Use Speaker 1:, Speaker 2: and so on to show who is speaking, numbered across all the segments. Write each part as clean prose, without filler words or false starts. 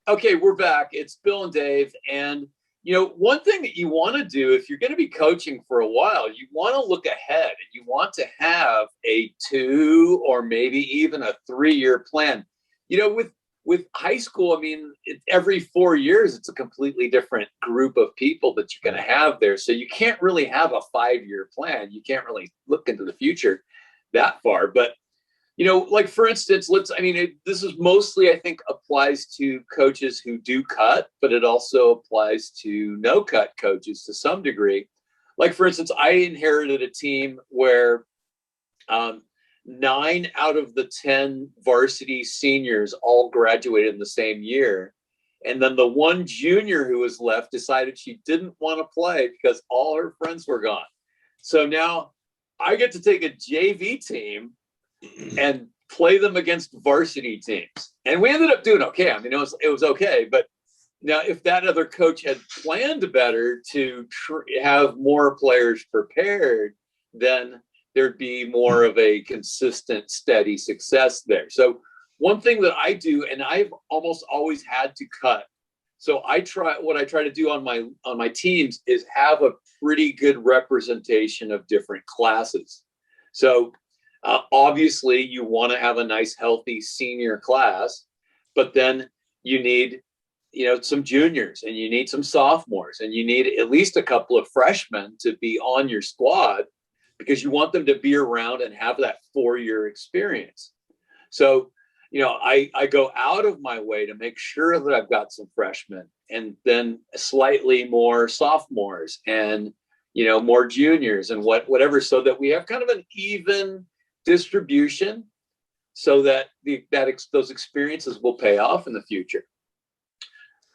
Speaker 1: Okay, we're back. It's Bill and Dave. And, one thing that you want to do if you're going to be coaching for a while, you want to look ahead and you want to have a 2 or maybe even a 3-year plan. With high school, I mean, every 4 years, it's a completely different group of people that you're going to have there. So you can't really have a 5-year plan. You can't really look into the future that far. But like for instance, this is mostly, I think, applies to coaches who do cut, but it also applies to no cut coaches to some degree. Like for instance, I inherited a team where 9 out of the 10 varsity seniors all graduated in the same year. And then the one junior who was left decided she didn't want to play because all her friends were gone. So now I get to take a JV team and play them against varsity teams. And we ended up doing okay. I mean, it was okay. But now if that other coach had planned better to have more players prepared, then there'd be more of a consistent, steady success there. So one thing that I do, and I've almost always had to cut. So what I try to do on my teams is have a pretty good representation of different classes. So obviously, you want to have a nice, healthy senior class, but then you need, some juniors and you need some sophomores and you need at least a couple of freshmen to be on your squad because you want them to be around and have that 4-year experience. So, I go out of my way to make sure that I've got some freshmen and then slightly more sophomores and, more juniors and whatever, so that we have kind of an even distribution so that those experiences will pay off in the future.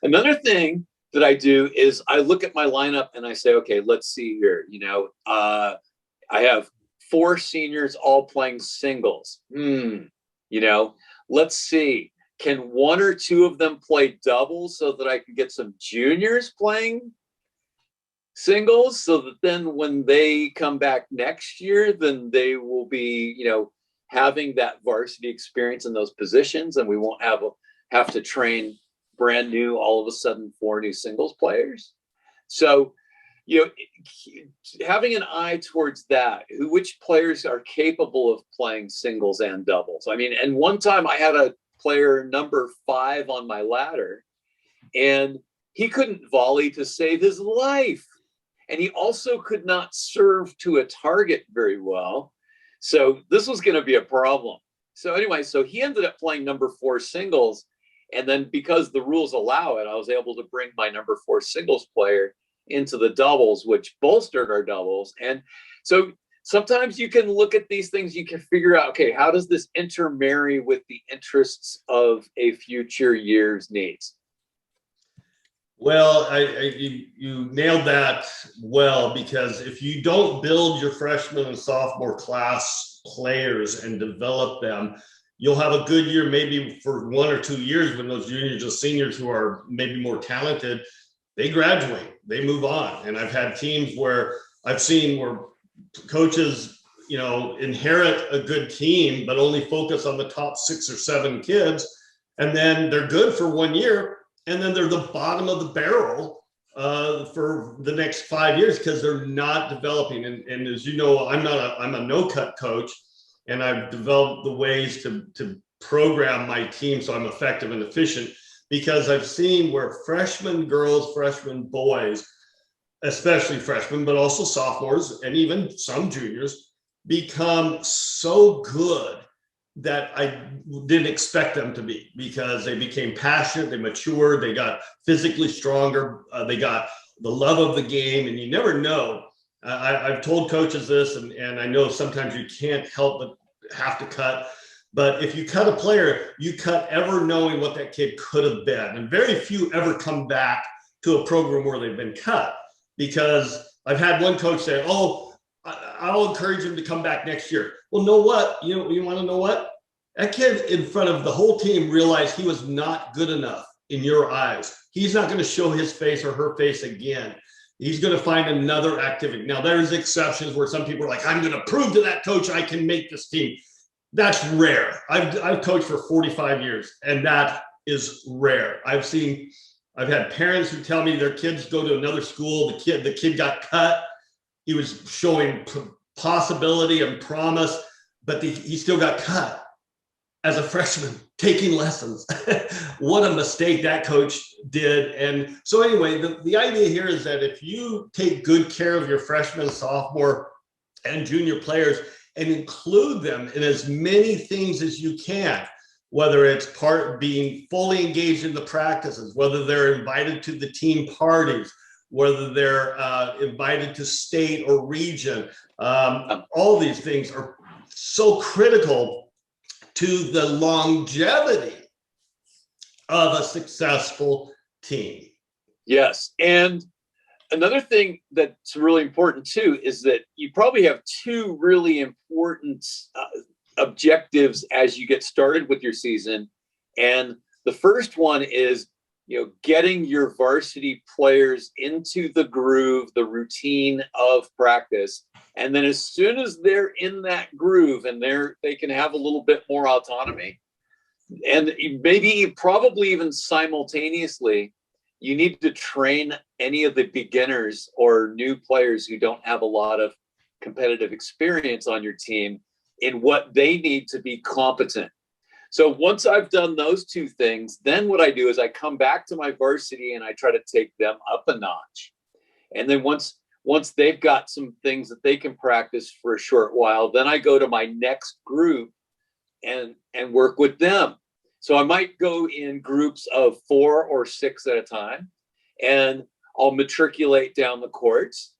Speaker 1: Another thing that I do is I look at my lineup and I say, okay, let's see here. I have 4 seniors all playing singles. Let's see. Can 1 or 2 of them play doubles so that I can get some juniors playing singles, so that then when they come back next year, then they will be, having that varsity experience in those positions, and we won't have to train brand new, all of a sudden, 4 new singles players. So, having an eye towards that, which players are capable of playing singles and doubles. I mean, and one time I had a player number 5 on my ladder, and he couldn't volley to save his life. And he also could not serve to a target very well. So this was going to be a problem. So anyway, he ended up playing number 4 singles. And then because the rules allow it, I was able to bring my number 4 singles player into the doubles, which bolstered our doubles. And so sometimes you can look at these things, you can figure out, okay, how does this intermarry with the interests of a future year's needs?
Speaker 2: Well, you nailed that well, because if you don't build your freshman and sophomore class players and develop them, you'll have a good year maybe for 1 or 2 years when those juniors or seniors who are maybe more talented, they graduate, they move on. And I've had teams where I've seen where coaches, inherit a good team, but only focus on the top 6 or 7 kids. And then they're good for 1 year. And then they're the bottom of the barrel for the next 5 years because they're not developing. And as you know, I'm a no-cut coach, and I've developed the ways to program my team so I'm effective and efficient, because I've seen where freshman girls, freshman boys, especially freshmen, but also sophomores and even some juniors, become so good that I didn't expect them to be, because they became passionate, they matured, they got physically stronger, they got the love of the game. And you never know. I've told coaches this, and I know sometimes you can't help but have to cut. But if you cut a player, you cut ever knowing what that kid could have been. And very few ever come back to a program where they've been cut, because I've had one coach say, oh, I'll encourage him to come back next year. Well, know what? You want to know what? That kid in front of the whole team realized he was not good enough in your eyes. He's not going to show his face or her face again. He's going to find another activity. Now, there's exceptions where some people are like, I'm going to prove to that coach I can make this team. That's rare. I've coached for 45 years, and that is rare. I've had parents who tell me their kids go to another school. The kid got cut. He was showing possibility and promise, but he still got cut as a freshman taking lessons. What a mistake that coach did. And so anyway, the idea here is that if you take good care of your freshmen, sophomore, and junior players and include them in as many things as you can, whether it's being fully engaged in the practices, whether they're invited to the team parties, whether they're invited to state or region, all these things are so critical to the longevity of a successful team.
Speaker 1: Yes. And another thing that's really important too is that you probably have two really important objectives as you get started with your season. And the first one is, getting your varsity players into the groove, the routine of practice. And then as soon as they're in that groove and they can have a little bit more autonomy, and maybe probably even simultaneously, you need to train any of the beginners or new players who don't have a lot of competitive experience on your team in what they need to be competent. So once I've done those two things, then what I do is I come back to my varsity and I try to take them up a notch. And then once they've got some things that they can practice for a short while, then I go to my next group and work with them. So I might go in groups of 4 or 6 at a time, and I'll matriculate down the courts.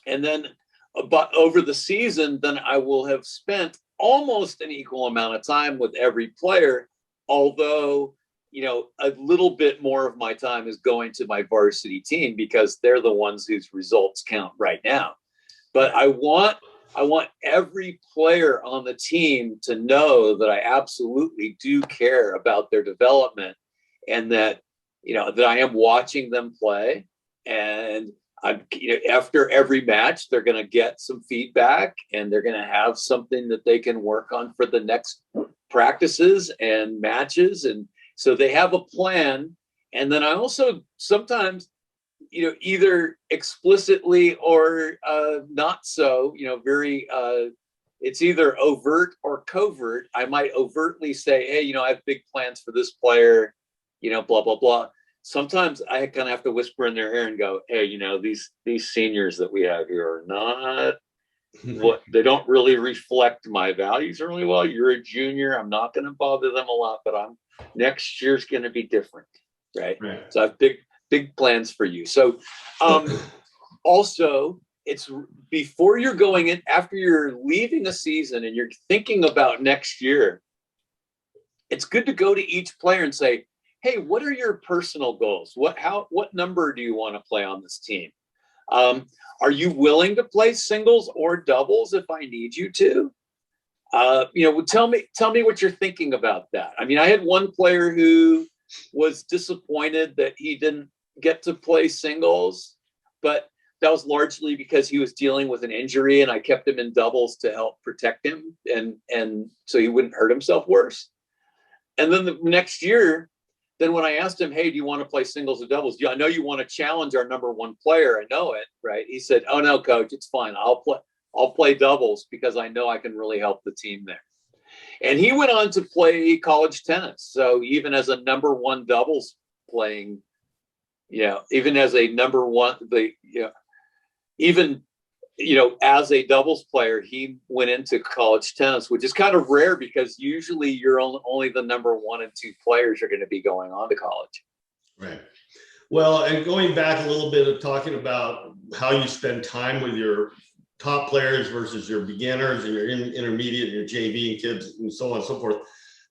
Speaker 1: And then over the season, then I will have spent almost an equal amount of time with every player, although, a little bit more of my time is going to my varsity team because they're the ones whose results count right now. But I want every player on the team to know that I absolutely do care about their development, and that, that I am watching them play. And after every match, they're going to get some feedback and they're going to have something that they can work on for the next practices and matches. And so they have a plan. And then I also sometimes, either explicitly or not so, it's either overt or covert. I might overtly say, hey, I have big plans for this player, blah, blah, blah. Sometimes I kind of have to whisper in their ear and go, hey, these seniors that we have here are not they don't really reflect my values really well. You're a junior. I'm not going to bother them a lot, but next year's going to be different. Right. So I have big plans for you. So also, it's before you're going in, after you're leaving a season and you're thinking about next year, it's good to go to each player and say, hey, what are your personal goals? What number do you want to play on this team? Are you willing to play singles or doubles if I need you to? Tell me what you're thinking about that. I mean, I had one player who was disappointed that he didn't get to play singles, but that was largely because he was dealing with an injury and I kept him in doubles to help protect him and so he wouldn't hurt himself worse. And then the next year, then when I asked him, hey, do you want to play singles or doubles? Yeah, I know you want to challenge our number one player. I know it, right? He said, oh no, coach, it's fine. I'll play doubles because I know I can really help the team there. And he went on to play college tennis. So even as a number one doubles playing, even as a number one, as a doubles player, he went into college tennis, which is kind of rare because usually you're only the number 1 and 2 players are going to be going on to college.
Speaker 2: Right. Well, and going back a little bit of talking about how you spend time with your top players versus your beginners and your intermediate and your JV and kids and so on and so forth.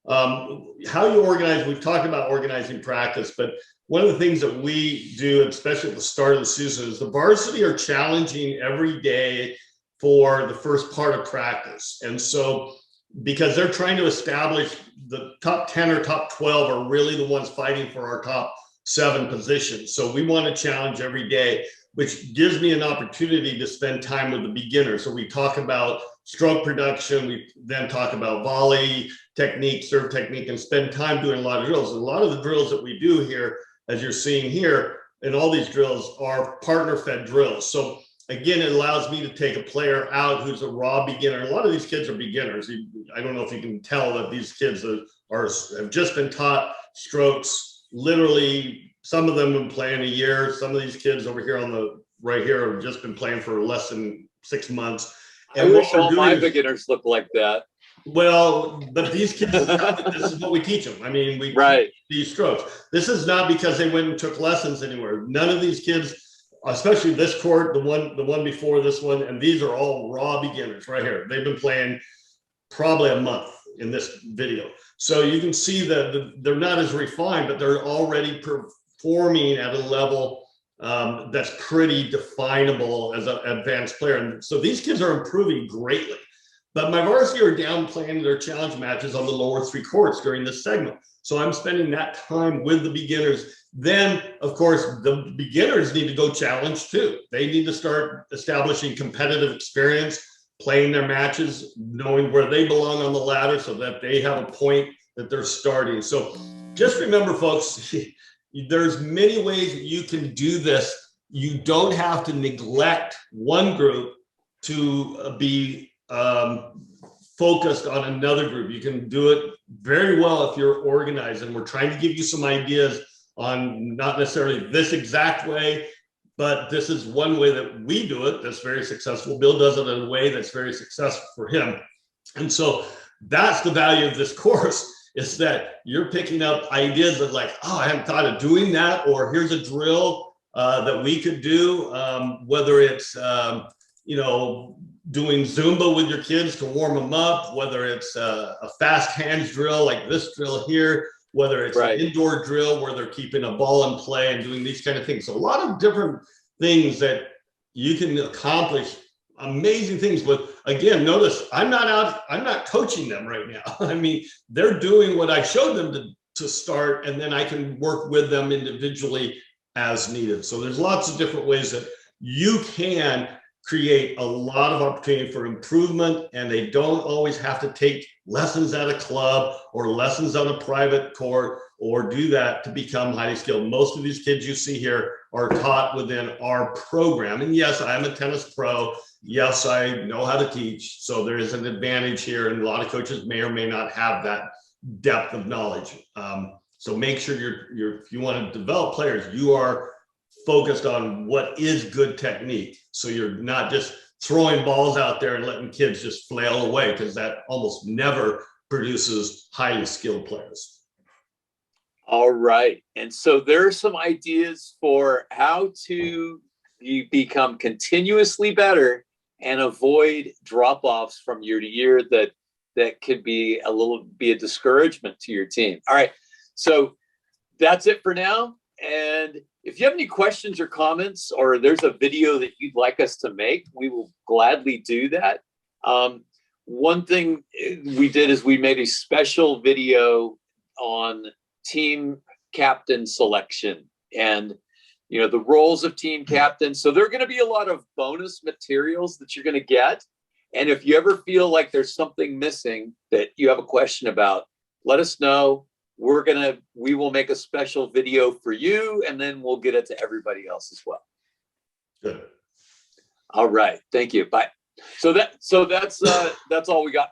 Speaker 2: How you organize, we've talked about organizing practice, but one of the things that we do, especially at the start of the season, is the varsity are challenging every day for the first part of practice. And so because they're trying to establish the top 10 or top 12 are really the ones fighting for our top 7 positions. So we want to challenge every day, which gives me an opportunity to spend time with the beginner. So we talk about stroke production. We then talk about volley technique, serve technique, and spend time doing a lot of drills. And a lot of the drills that we do here, as you're seeing here, and all these drills are partner-fed drills. So again, it allows me to take a player out who's a raw beginner. A lot of these kids are beginners. I don't know if you can tell that these kids have just been taught strokes. Literally, some of them have been playing a year. Some of these kids over here on the right here have just been playing for less than 6 months.
Speaker 1: And I wish all my beginners look like that.
Speaker 2: Well, but these kids, this is what we teach them. I mean, we teach these strokes. This is not because they went and took lessons anywhere. None of these kids, especially this court, the one before this one, and these are all raw beginners right here. They've been playing probably a month in this video. So you can see that they're not as refined, but they're already performing at a level that's pretty definable as an advanced player. And so these kids are improving greatly. But my varsity are down playing their challenge matches on the lower 3 courts during this segment. So I'm spending that time with the beginners. Then, of course, the beginners need to go challenge too. They need to start establishing competitive experience, playing their matches, knowing where they belong on the ladder so that they have a point that they're starting. So just remember, folks, there's many ways that you can do this. You don't have to neglect one group to be focused on another group. You can do it very well if you're organized, and we're trying to give you some ideas on not necessarily this exact way, but this is one way that we do it that's very successful. Bill does it in a way that's very successful for him. And so that's the value of this course, is that you're picking up ideas of like, oh, I hadn't thought of doing that, or here's a drill that we could do, whether it's, doing Zumba with your kids to warm them up, whether it's a fast hands drill like this drill here, whether it's an indoor drill where they're keeping a ball in play and doing these kind of things. So a lot of different things that you can accomplish amazing things with. Again, notice I'm not coaching them right now. I mean, they're doing what I showed them to start, and then I can work with them individually as needed. So there's lots of different ways that you can create a lot of opportunity for improvement, and they don't always have to take lessons at a club or lessons on a private court or do that to become highly skilled. Most of these kids you see here are taught within our program. And yes, I'm a tennis pro. Yes, I know how to teach. So there is an advantage here, and a lot of coaches may or may not have that depth of knowledge. So make sure if you want to develop players, you are focused on what is good technique. So you're not just throwing balls out there and letting kids just flail away, because that almost never produces highly skilled players.
Speaker 1: All right. And so there are some ideas for how to become continuously better and avoid drop-offs from year to year that could be a discouragement to your team. All right. So that's it for now. And if you have any questions or comments, or there's a video that you'd like us to make, we will gladly do that. One thing we did is we made a special video on team captain selection and, the roles of team captain. So there are going to be a lot of bonus materials that you're going to get. And if you ever feel like there's something missing that you have a question about, let us know. We will make a special video for you, and then we'll get it to everybody else as well.
Speaker 2: Good.
Speaker 1: All right. Thank you. Bye. So that's all we got